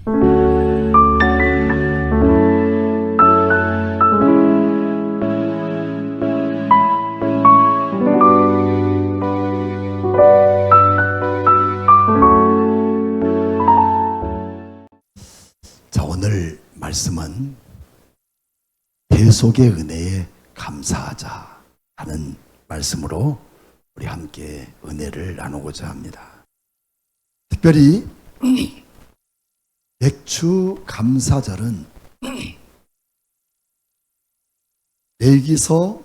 자, 오늘 말씀은 대속의 은혜에 감사하자 하는 말씀으로 우리 함께 은혜를 나누고자 합니다. 특별히 맥주 감사절은 레위기서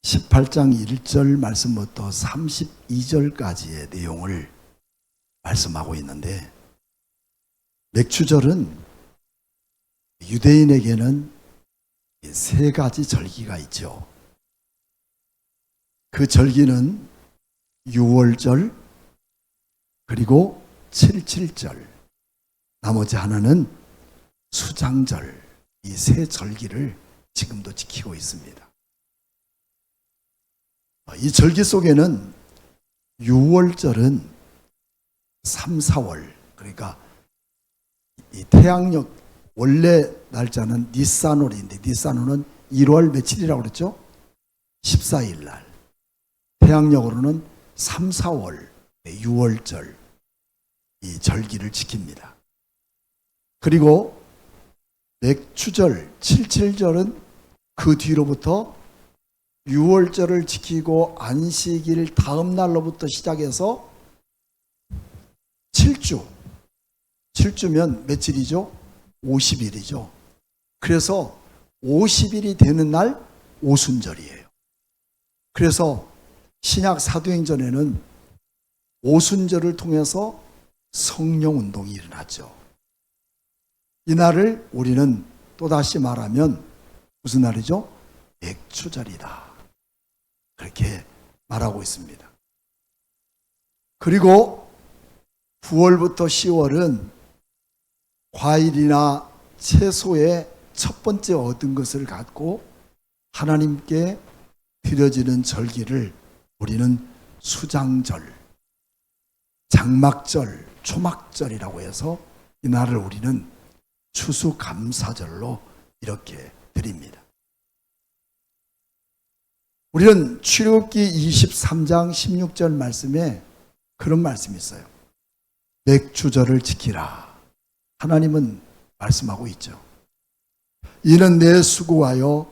18장 1절 말씀부터 32절까지의 내용을 말씀하고 있는데, 맥주절은 유대인에게는 세 가지 절기가 있죠. 그 절기는 유월절, 그리고 77절, 나머지 하나는 수장절, 이 세 절기를 지금도 지키고 있습니다. 이 절기 속에는 유월절은 3, 4월, 그러니까 이 태양력 원래 날짜는 니산월인데, 니산월은 1월 며칠이라고 그랬죠? 14일 날. 태양력으로는 3, 4월, 6월절, 이 절기를 지킵니다. 그리고 맥추절, 77절은 그 뒤로부터 6월절을 지키고 안식일 다음 날로부터 시작해서 7주. 7주면 며칠이죠? 50일이죠. 그래서 50일이 되는 날 오순절이에요. 그래서 신약 사도행전에는 오순절을 통해서 성령운동이 일어났죠. 이 날을 우리는 또다시 말하면 무슨 날이죠? 맥추절이다, 그렇게 말하고 있습니다. 그리고 9월부터 10월은 과일이나 채소의 첫 번째 얻은 것을 갖고 하나님께 드려지는 절기를 우리는 수장절, 장막절, 초막절이라고 해서 이 날을 우리는 추수감사절로 이렇게 드립니다. 우리는 출애굽기 23장 16절 말씀에 그런 말씀이 있어요. 맥주절을 지키라. 하나님은 말씀하고 있죠. 이는 내 수고하여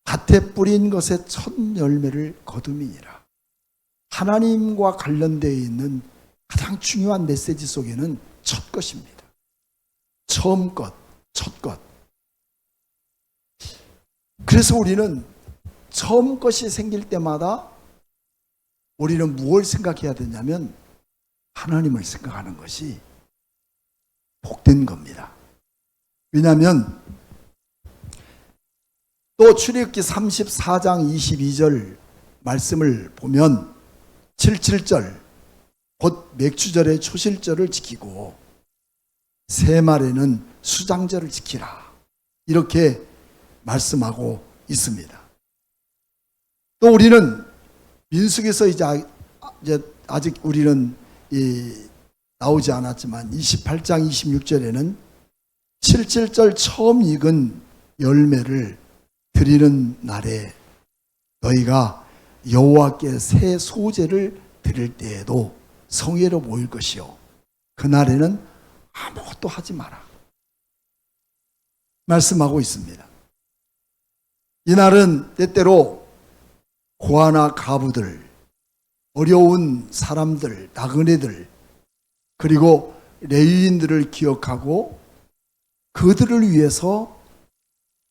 밭에 뿌린 것의 첫 열매를 거둠이니라. 하나님과 관련되어 있는 가장 중요한 메시지 속에는 첫 것입니다. 처음 것, 첫 것. 그래서 우리는 처음 것이 생길 때마다 우리는 무엇을 생각해야 되냐면 하나님을 생각하는 것이 복된 겁니다. 왜냐하면 또 출애굽기 34장 22절 말씀을 보면 77절 곧 맥추절의 초실절을 지키고 새말에는 수장절을 지키라, 이렇게 말씀하고 있습니다. 또 우리는 민수기에서 이제 아직 우리는 나오지 않았지만 28장 26절에는 77절 처음 익은 열매를 드리는 날에 너희가 여호와께 새 소제를 드릴 때에도 성회로 모일 것이요 그날에는 아무것도 하지 마라 말씀하고 있습니다. 이날은 때때로 고아나 가부들, 어려운 사람들, 나그네들, 그리고 레위인들을 기억하고 그들을 위해서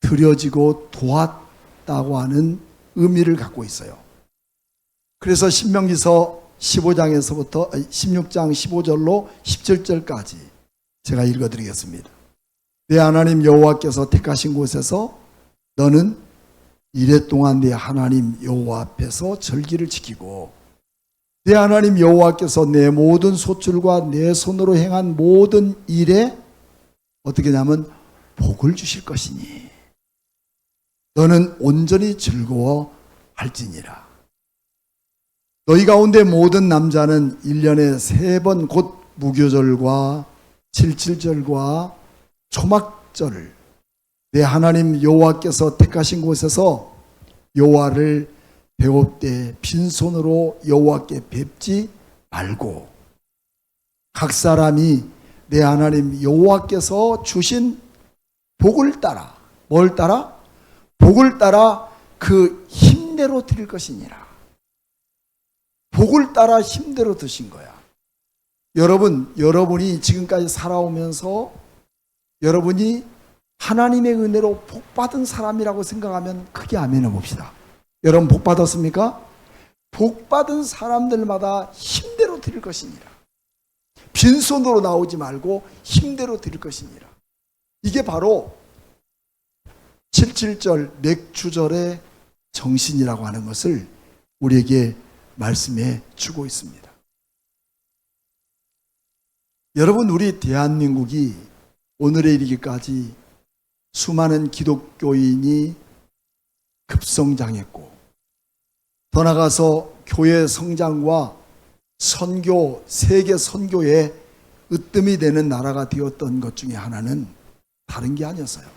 드려지고 도왔다고 하는 의미를 갖고 있어요. 그래서 신명기서 15장에서부터 16장 15절로 17절까지 제가 읽어드리겠습니다. 내 하나님 여호와께서 택하신 곳에서 너는 이래 동안 내 하나님 여호와 앞에서 절기를 지키고 내 하나님 여호와께서 내 모든 소출과 내 손으로 행한 모든 일에 어떻게 하냐면 복을 주실 것이니 너는 온전히 즐거워할지니라. 너희 가운데 모든 남자는 1년에 3번 곧 무교절과 칠칠절과 초막절을 내 하나님 여호와께서 택하신 곳에서 여호와를 배웁되 빈손으로 여호와께 뵙지 말고 각 사람이 내 하나님 여호와께서 주신 복을 따라, 뭘 따라? 복을 따라 그 힘대로 드릴 것이니라. 복을 따라 힘대로 드신 거야. 여러분이 지금까지 살아오면서 여러분이 하나님의 은혜로 복받은 사람이라고 생각하면 크게 아멘해 봅시다. 여러분 복 받았습니까? 복받은 사람들마다 힘대로 드릴 것이니라. 빈손으로 나오지 말고 힘대로 드릴 것이니라. 이게 바로 77절 맥주절의 정신이라고 하는 것을 우리에게 말씀해 주고 있습니다. 여러분, 우리 대한민국이 오늘에 이르기까지 수많은 기독교인이 급성장했고 더 나아가서 교회 성장과 선교, 세계 선교에 으뜸이 되는 나라가 되었던 것 중에 하나는 다른 게 아니었어요.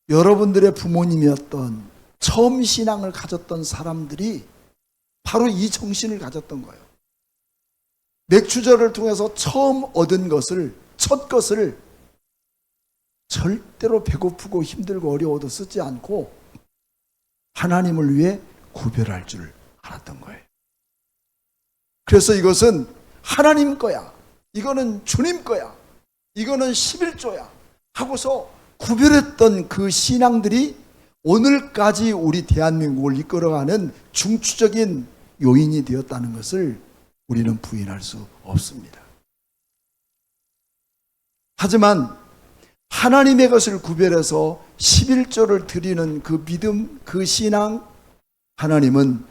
여러분들의 부모님이었던 처음 신앙을 가졌던 사람들이 바로 이 정신을 가졌던 거예요. 맥주절을 통해서 처음 얻은 것을, 첫 것을 절대로 배고프고 힘들고 어려워도 쓰지 않고 하나님을 위해 구별할 줄 알았던 거예요. 그래서 이것은 하나님 거야, 이거는 주님 거야, 이거는 11조야 하고서 구별했던 그 신앙들이 오늘까지 우리 대한민국을 이끌어가는 중추적인 요인이 되었다는 것을 우리는 부인할 수 없습니다. 하지만 하나님의 것을 구별해서 11조를 드리는 그 믿음, 그 신앙, 하나님은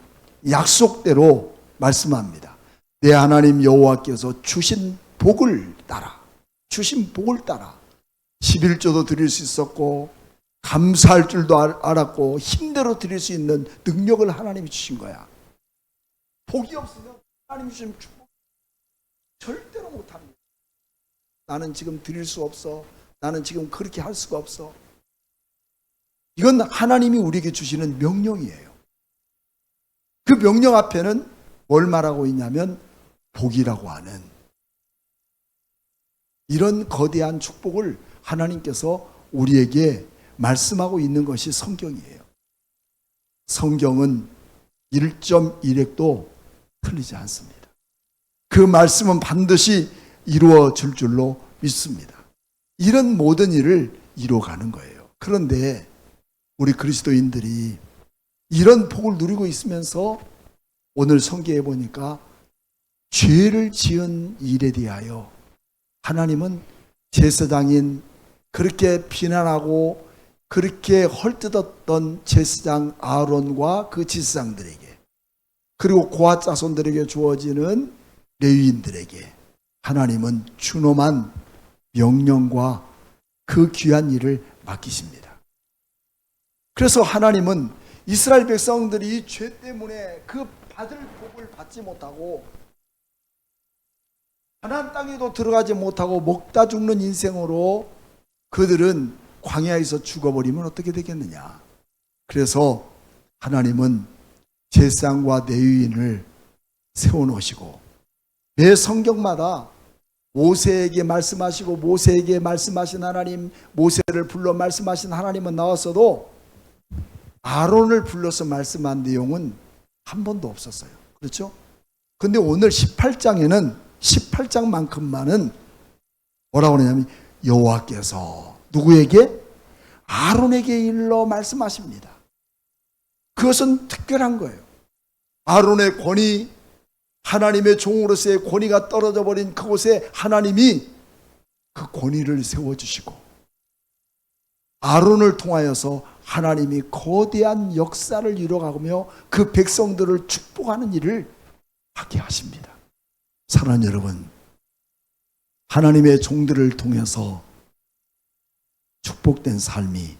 약속대로 말씀합니다. 내 하나님 여호와께서 주신 복을 따라, 주신 복을 따라 11조도 드릴 수 있었고 감사할 줄도 알았고 힘대로 드릴 수 있는 능력을 하나님이 주신 거야. 복이 없으면 하나님이 주신 축복 절대로 못합니다. 나는 지금 드릴 수 없어, 나는 지금 그렇게 할 수가 없어. 이건 하나님이 우리에게 주시는 명령이에요. 그 명령 앞에는 뭘 말하고 있냐면 복이라고 하는 이런 거대한 축복을 하나님께서 우리에게 말씀하고 있는 것이 성경이에요. 성경은 1.1획도 틀리지 않습니다. 그 말씀은 반드시 이루어질 줄로 믿습니다. 이런 모든 일을 이루어가는 거예요. 그런데 우리 그리스도인들이 이런 복을 누리고 있으면서 오늘 성경에 보니까 죄를 지은 일에 대하여 하나님은 제사장인 그렇게 비난하고 그렇게 헐뜯었던 제사장 아론과 그 제사장들에게 그리고 고아 자손들에게 주어지는 레위인들에게 하나님은 준엄한 명령과 그 귀한 일을 맡기십니다. 그래서 하나님은 이스라엘 백성들이 죄 때문에 그 받을 복을 받지 못하고 가나안 땅에도 들어가지 못하고 먹다 죽는 인생으로 그들은 광야에서 죽어버리면 어떻게 되겠느냐. 그래서 하나님은 제사장과 레위인을 세워놓으시고 매 성경마다 모세에게 말씀하시고 모세에게 말씀하신 하나님, 모세를 불러 말씀하신 하나님은 나왔어도 아론을 불러서 말씀한 내용은 한 번도 없었어요. 그렇죠? 근데 오늘 18장만큼만은 뭐라고 하냐면 여호와께서 누구에게? 아론에게 일러 말씀하십니다. 그것은 특별한 거예요. 아론의 권위, 하나님의 종으로서의 권위가 떨어져 버린 그곳에 하나님이 그 권위를 세워주시고 아론을 통하여서 하나님이 거대한 역사를 이뤄가며 그 백성들을 축복하는 일을 하게 하십니다. 사랑하는 여러분, 하나님의 종들을 통해서 축복된 삶이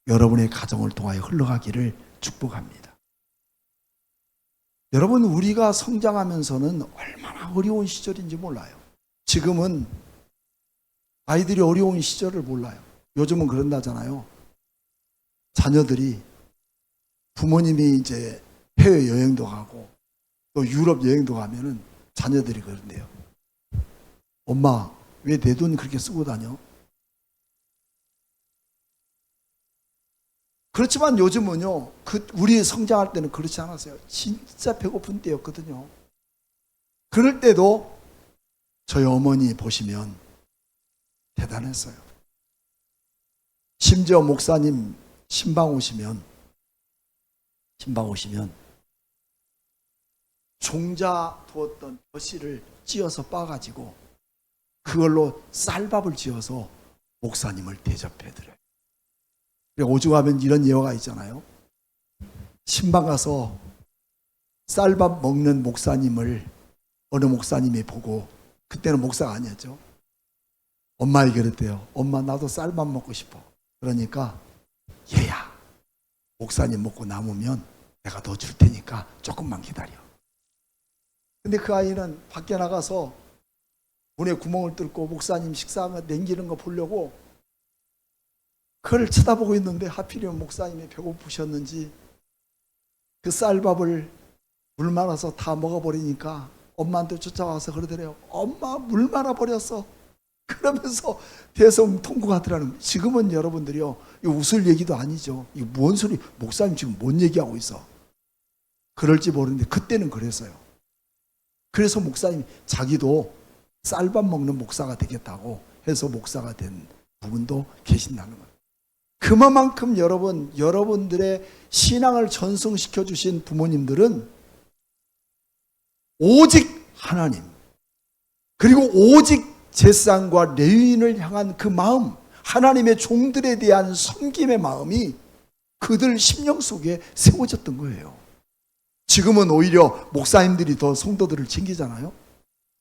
여러분의 가정을 통하여 흘러가기를 축복합니다. 여러분, 우리가 성장하면서는 얼마나 어려운 시절인지 몰라요. 지금은 아이들이 어려운 시절을 몰라요. 요즘은 그런다잖아요. 자녀들이 부모님이 이제 해외여행도 가고 또 유럽 여행도 가면은 자녀들이 그런데요. 엄마, 왜 내 돈 그렇게 쓰고 다녀? 그렇지만 요즘은요, 우리 성장할 때는 그렇지 않았어요. 진짜 배고픈 때였거든요. 그럴 때도 저희 어머니 보시면 대단했어요. 심지어 목사님 신방 오시면 종자 두었던 벼실을 찧어서 빻아가지고 그걸로 쌀밥을 지어서 목사님을 대접해드려요. 오죽하면 이런 예화가 있잖아요. 신방 가서 쌀밥 먹는 목사님을 어느 목사님이 보고, 그때는 목사가 아니었죠. 엄마에게 그랬대요. 엄마, 나도 쌀밥 먹고 싶어. 그러니까 얘야, 목사님 먹고 남으면 내가 더 줄 테니까 조금만 기다려. 근데 그 아이는 밖에 나가서 문에 구멍을 뚫고 목사님 식사하면 남기는 거 보려고 그걸 쳐다보고 있는데, 하필이면 목사님이 배고프셨는지 그 쌀밥을 물 말아서 다 먹어버리니까 엄마한테 쫓아와서 그러더래요. 엄마, 물 말아버렸어. 그러면서 대성통곡하더라는 거예요. 지금은 여러분들이요, 이거 웃을 얘기도 아니죠. 이거 뭔 소리, 목사님 지금 뭔 얘기하고 있어. 그럴지 모르는데 그때는 그랬어요. 그래서 목사님이 자기도 쌀밥 먹는 목사가 되겠다고 해서 목사가 된 부분도 계신다는 거예요. 그만큼 여러분들의 신앙을 전승시켜 주신 부모님들은 오직 하나님, 그리고 오직 제사장과 레위인을 향한 그 마음, 하나님의 종들에 대한 섬김의 마음이 그들 심령 속에 세워졌던 거예요. 지금은 오히려 목사님들이 더 성도들을 챙기잖아요.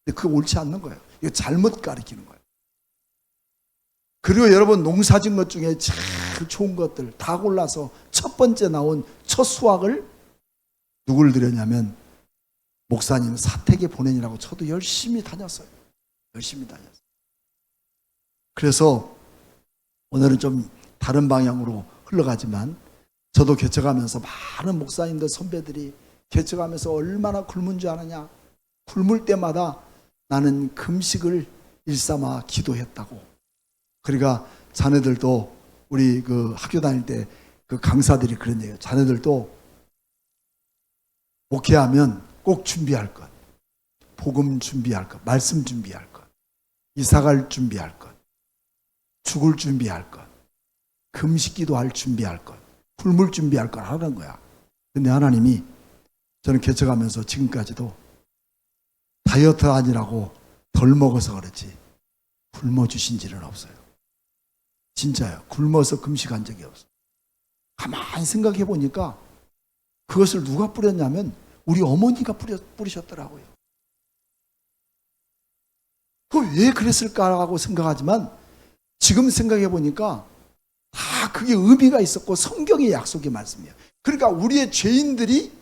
근데 그거 옳지 않는 거예요. 이거 잘못 가르치는 거예요. 그리고 여러분, 농사진 것 중에 제일 좋은 것들 다 골라서 첫 번째 나온 첫 수확을 누굴 드렸냐면 목사님 사택에 보내느라고 저도 열심히 다녔어요. 그래서 오늘은 좀 다른 방향으로 흘러가지만, 저도 개척하면서 많은 목사님들 선배들이 개척하면서 얼마나 굶은 줄 아느냐. 굶을 때마다 나는 금식을 일삼아 기도했다고. 그러니까 자네들도, 우리 그 학교 다닐 때 그 강사들이 그런 얘기예요. 자네들도 목회하면 꼭 준비할 것, 복음 준비할 것, 말씀 준비할 것, 이사갈 준비할 것, 죽을 준비할 것, 금식 기도할 준비할 것, 굶을 준비할 것 하는 거야. 근데 하나님이 저는 개척하면서 지금까지도 다이어트 아니라고 덜 먹어서 그렇지 굶어 주신 일은 없어요. 진짜요. 굶어서 금식한 적이 없어요. 가만히 생각해 보니까 그것을 누가 뿌렸냐면 우리 어머니가 뿌리셨더라고요. 그 왜 그랬을까라고 생각하지만 지금 생각해 보니까 다 그게 의미가 있었고 성경의 약속의 말씀이에요. 그러니까 우리의 죄인들이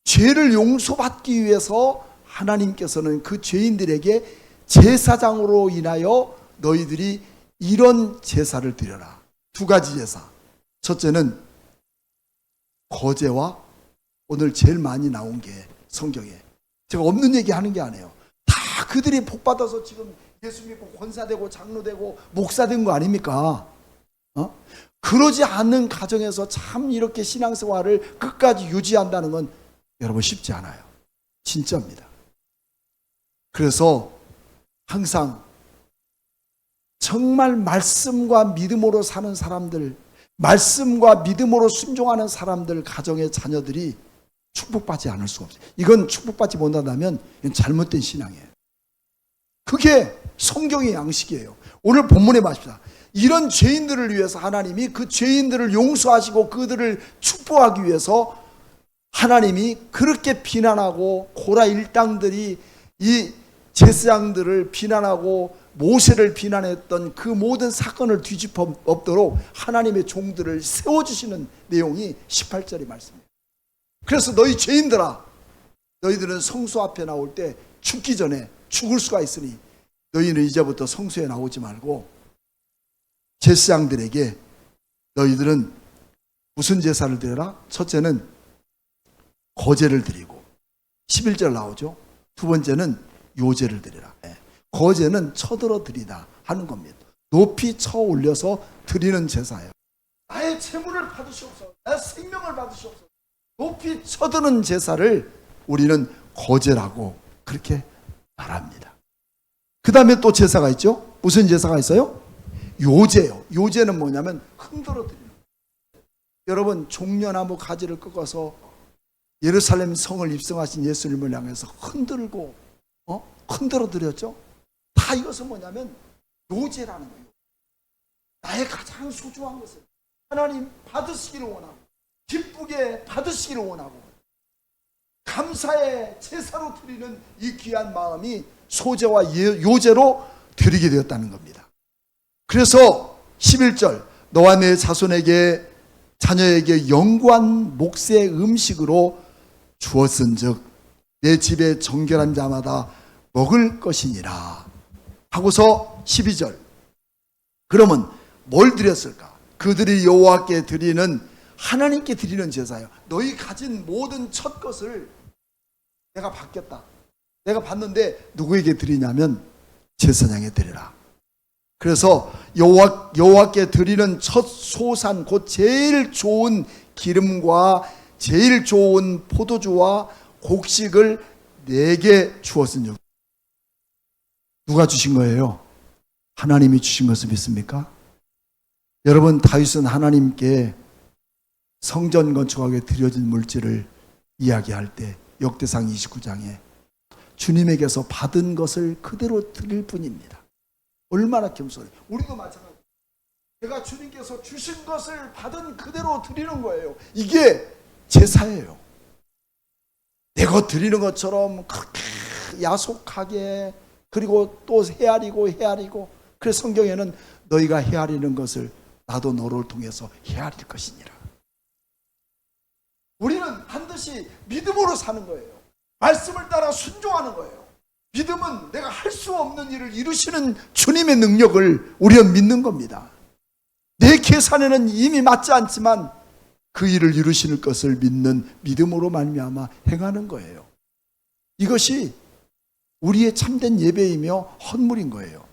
죄를 용서받기 위해서 하나님께서는 그 죄인들에게 제사장으로 인하여 너희들이 이런 제사를 드려라. 두 가지 제사. 첫째는 거제와, 오늘 제일 많이 나온 게 성경에, 제가 없는 얘기 하는 게 아니에요. 다 그들이 복받아서 지금 예수 믿고 권사되고 장로되고 목사된 거 아닙니까? 그러지 않는 가정에서 참 이렇게 신앙생활을 끝까지 유지한다는 건 여러분 쉽지 않아요. 진짜입니다. 그래서 항상 정말 말씀과 믿음으로 사는 사람들, 말씀과 믿음으로 순종하는 사람들 가정의 자녀들이 축복받지 않을 수가 없어요. 이건 축복받지 못한다면 이건 잘못된 신앙이에요. 그게 성경의 양식이에요. 오늘 본문에 마십시다. 이런 죄인들을 위해서 하나님이 그 죄인들을 용서하시고 그들을 축복하기 위해서 하나님이 그렇게 비난하고 고라 일당들이 이 제사장들을 비난하고 모세를 비난했던 그 모든 사건을 뒤집어 엎도록 하나님의 종들을 세워주시는 내용이 18절의 말씀이에요. 그래서 너희 죄인들아, 너희들은 성소 앞에 나올 때 죽기 전에 죽을 수가 있으니 너희는 이제부터 성소에 나오지 말고 제사장들에게 너희들은 무슨 제사를 드려라? 첫째는 거제를 드리고 11절 나오죠. 두 번째는 요제를 드리라. 거제는 쳐들어 드리다 하는 겁니다. 높이 쳐 올려서 드리는 제사예요. 나의 재물을 받으시옵소서, 나의 생명을 받으시옵소서, 높이 쳐드는 제사를 우리는 거제라고 그렇게 말합니다. 그 다음에 또 제사가 있죠. 무슨 제사가 있어요? 요제요. 요제는 뭐냐면 흔들어 드리는 거예요. 여러분, 종려나무 가지를 꺾어서 예루살렘 성을 입성하신 예수님을 향해서 흔들어 드렸죠. 다 이것은 뭐냐면 요제라는 거예요. 나의 가장 소중한 것을 하나님 받으시기를 원하고, 기쁘게 받으시기를 원하고, 감사의 제사로 드리는 이 귀한 마음이 소제와 요제로 드리게 되었다는 겁니다. 그래서 11절, 너와 내 자손에게 자녀에게 영구한 몫의 음식으로 주었은즉 내 집에 정결한 자마다 먹을 것이니라 하고서 12절, 그러면 뭘 드렸을까? 그들이 여호와께 드리는, 하나님께 드리는 제사예요. 너희 가진 모든 첫 것을 내가 받겠다. 내가 받는데 누구에게 드리냐면 제사장에 드리라. 그래서 여호와께 드리는 첫 소산, 곧 제일 좋은 기름과 제일 좋은 포도주와 곡식을 내게 주었으니. 누가 주신 거예요? 하나님이 주신 것을 믿습니까? 여러분, 다윗은 하나님께 성전 건축하게 드려진 물질을 이야기할 때 역대상 29장에 주님에게서 받은 것을 그대로 드릴 뿐입니다. 얼마나 겸손해요. 우리도 마찬가지예요. 제가 주님께서 주신 것을 받은 그대로 드리는 거예요. 이게 제사예요. 내가 드리는 것처럼 그렇게 야속하게, 그리고 또 헤아리고, 그래서 성경에는 너희가 헤아리는 것을 나도 너를 통해서 헤아릴 것이니라. 우리는 반드시 믿음으로 사는 거예요. 말씀을 따라 순종하는 거예요. 믿음은 내가 할 수 없는 일을 이루시는 주님의 능력을 우리는 믿는 겁니다. 내 계산에는 이미 맞지 않지만 그 일을 이루시는 것을 믿는 믿음으로 말미암아 행하는 거예요. 이것이 우리의 참된 예배이며 헌물인 거예요.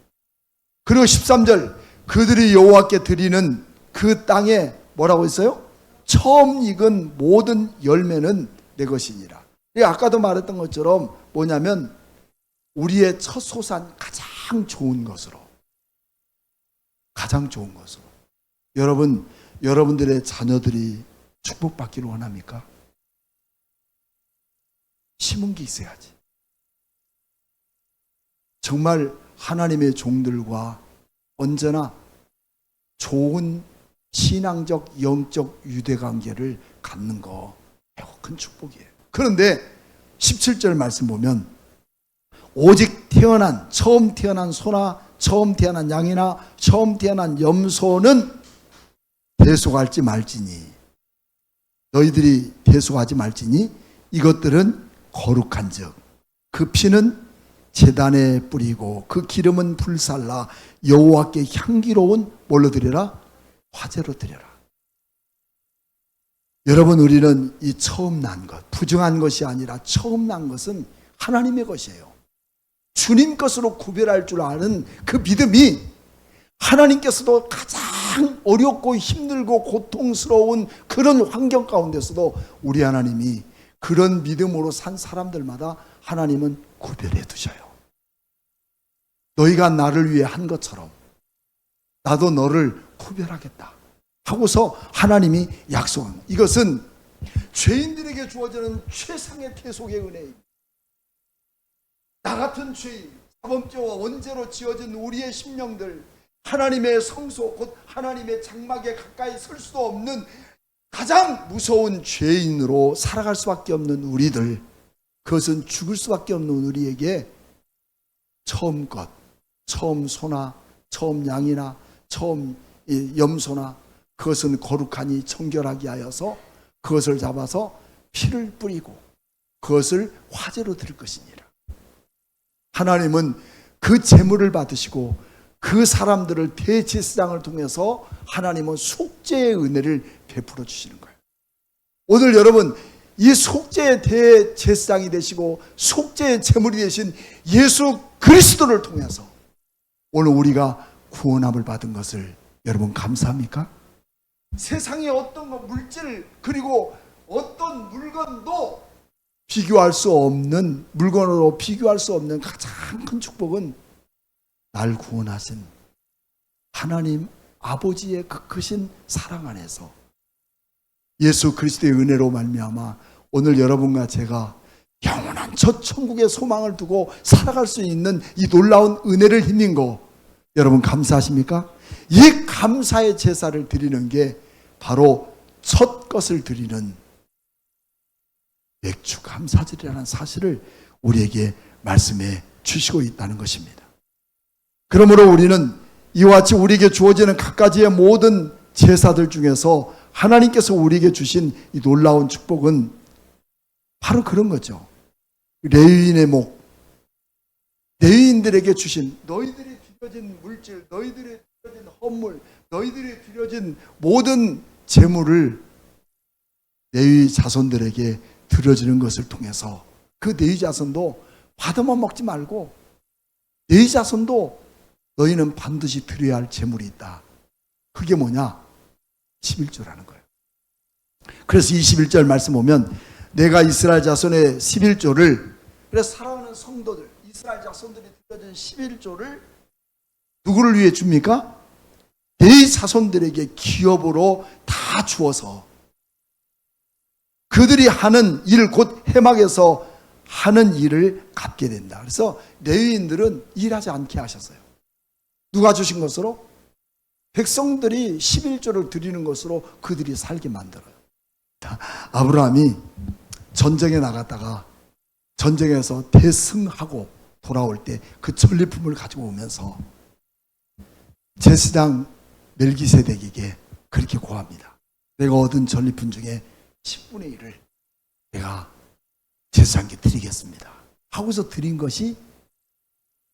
그리고 13절, 그들이 여호와께 드리는 그 땅에 뭐라고 했어요? 처음 익은 모든 열매는 내 것이니라. 아까도 말했던 것처럼 뭐냐면 우리의 첫 소산, 가장 좋은 것으로, 여러분들의 자녀들이 축복받기를 원합니까? 심은 게 있어야지. 정말 하나님의 종들과 언제나 좋은 신앙적, 영적 유대관계를 갖는 거 매우 큰 축복이에요. 그런데 17절 말씀 보면 오직 처음 태어난 소나 처음 태어난 양이나 처음 태어난 염소는 대속할지 말지니, 너희들이 대속하지 말지니 이것들은 거룩한즉 그 피는 제단에 뿌리고 그 기름은 불살라 여호와께 향기로운 뭘로 드려라? 화제로 드려라. 여러분, 우리는 이 처음 난 것, 부정한 것이 아니라 처음 난 것은 하나님의 것이에요. 주님 것으로 구별할 줄 아는 그 믿음이 하나님께서도 가장 어렵고 힘들고 고통스러운 그런 환경 가운데서도 우리 하나님이 그런 믿음으로 산 사람들마다 하나님은 구별해 두셔요. 너희가 나를 위해 한 것처럼 나도 너를 구별하겠다 하고서 하나님이 약속합니다. 이것은 죄인들에게 주어지는 최상의 대속의 은혜입니다. 나 같은 죄인, 사범죄와 원죄로 지어진 우리의 심령들, 하나님의 성소, 곧 하나님의 장막에 가까이 설 수도 없는 가장 무서운 죄인으로 살아갈 수밖에 없는 우리들, 그것은 죽을 수밖에 없는 우리에게 처음 것, 처음 소나 처음 양이나 처음 염소나 그것은 거룩하니 청결하게 하여서 그것을 잡아서 피를 뿌리고 그것을 화제로 드릴 것이니라. 하나님은 그 제물을 받으시고 그 사람들을 대제사장을 통해서 하나님은 속죄의 은혜를 베풀어 주시는 거예요. 오늘 여러분, 이 속죄의 대제사장이 되시고 속죄의 제물이 되신 예수 그리스도를 통해서 오늘 우리가 구원함을 받은 것을 여러분 감사합니까? 세상의 어떤 물질 그리고 어떤 물건도 비교할 수 없는, 물건으로 비교할 수 없는 가장 큰 축복은 날 구원하신 하나님 아버지의 그 크신 사랑 안에서 예수 그리스도의 은혜로 말미암아 오늘 여러분과 제가 영원한 첫 천국의 소망을 두고 살아갈 수 있는 이 놀라운 은혜를 힘입은 거 여러분 감사하십니까? 이 감사의 제사를 드리는 게 바로 첫 것을 드리는 맥주 감사절이라는 사실을 우리에게 말씀해 주시고 있다는 것입니다. 그러므로 우리는 이와 같이 우리에게 주어지는 각가지의 모든 제사들 중에서 하나님께서 우리에게 주신 이 놀라운 축복은 바로 그런 거죠. 레위인의 목, 레위인들에게 주신 너희들이 드려진 물질, 너희들이 드려진 헌물, 너희들이 드려진 모든 제물을 레위 자손들에게 드려지는 것을 통해서 그 레위 자손도 받아만 먹지 말고 레위 자손도 너희는 반드시 드려야 할 제물이 있다. 그게 뭐냐? 11조라는 거예요. 그래서 21절 말씀 보면 내가 이스라엘 자손의 11조를, 그래서 사랑하는 성도들, 이스라엘 자손들이 드려진 11조를 누구를 위해 줍니까? 레위 자손들에게 기업으로 다 주어서 그들이 하는 일, 곧 해막에서 하는 일을 갚게 된다. 그래서 레위인들은 일하지 않게 하셨어요. 누가 주신 것으로? 백성들이 11조를 드리는 것으로 그들이 살게 만들어요. 아브라함이 전쟁에 나갔다가 전쟁에서 대승하고 돌아올 때 그 전리품을 가지고 오면서 제사장 멜기세덱에게 그렇게 고합니다. 내가 얻은 전리품 중에 10분의 1을 내가 제사장께 드리겠습니다. 하고서 드린 것이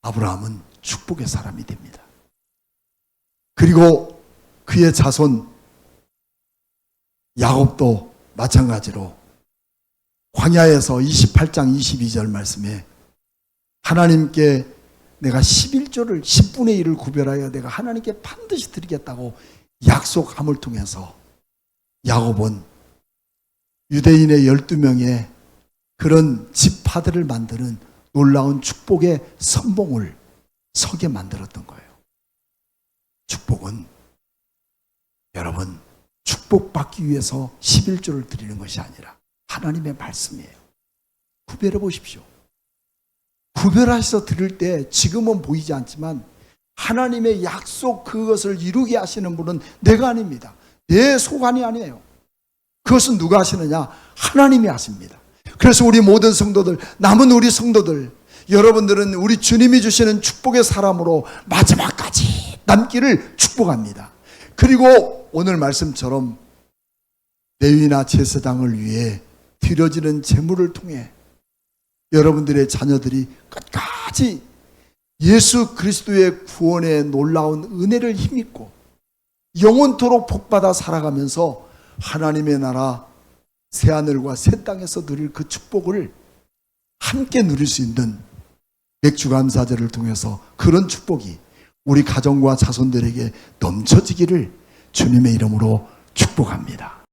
아브라함은 축복의 사람이 됩니다. 그리고 그의 자손 야곱도 마찬가지로 광야에서 28장 22절 말씀에 하나님께 내가 11조를 10분의 1을 구별하여 내가 하나님께 반드시 드리겠다고 약속함을 통해서 야곱은 유대인의 12명의 그런 지파들을 만드는 놀라운 축복의 선봉을 서게 만들었던 거예요. 축복은 여러분 축복받기 위해서 11조를 드리는 것이 아니라 하나님의 말씀이에요. 구별해 보십시오. 구별하셔서 드릴 때 지금은 보이지 않지만 하나님의 약속 그것을 이루게 하시는 분은 내가 아닙니다. 내 소관이 아니에요. 그것은 누가 하시느냐? 하나님이 하십니다. 그래서 우리 모든 성도들, 남은 우리 성도들, 여러분들은 우리 주님이 주시는 축복의 사람으로 마지막까지 남기를 축복합니다. 그리고 오늘 말씀처럼 레위나 제사장을 위해 드려지는 제물을 통해 여러분들의 자녀들이 끝까지 예수 그리스도의 구원의 놀라운 은혜를 힘입고 영원토록 복받아 살아가면서 하나님의 나라 새하늘과 새 땅에서 누릴 그 축복을 함께 누릴 수 있는 맥주감사절을 통해서 그런 축복이 우리 가정과 자손들에게 넘쳐지기를 주님의 이름으로 축복합니다.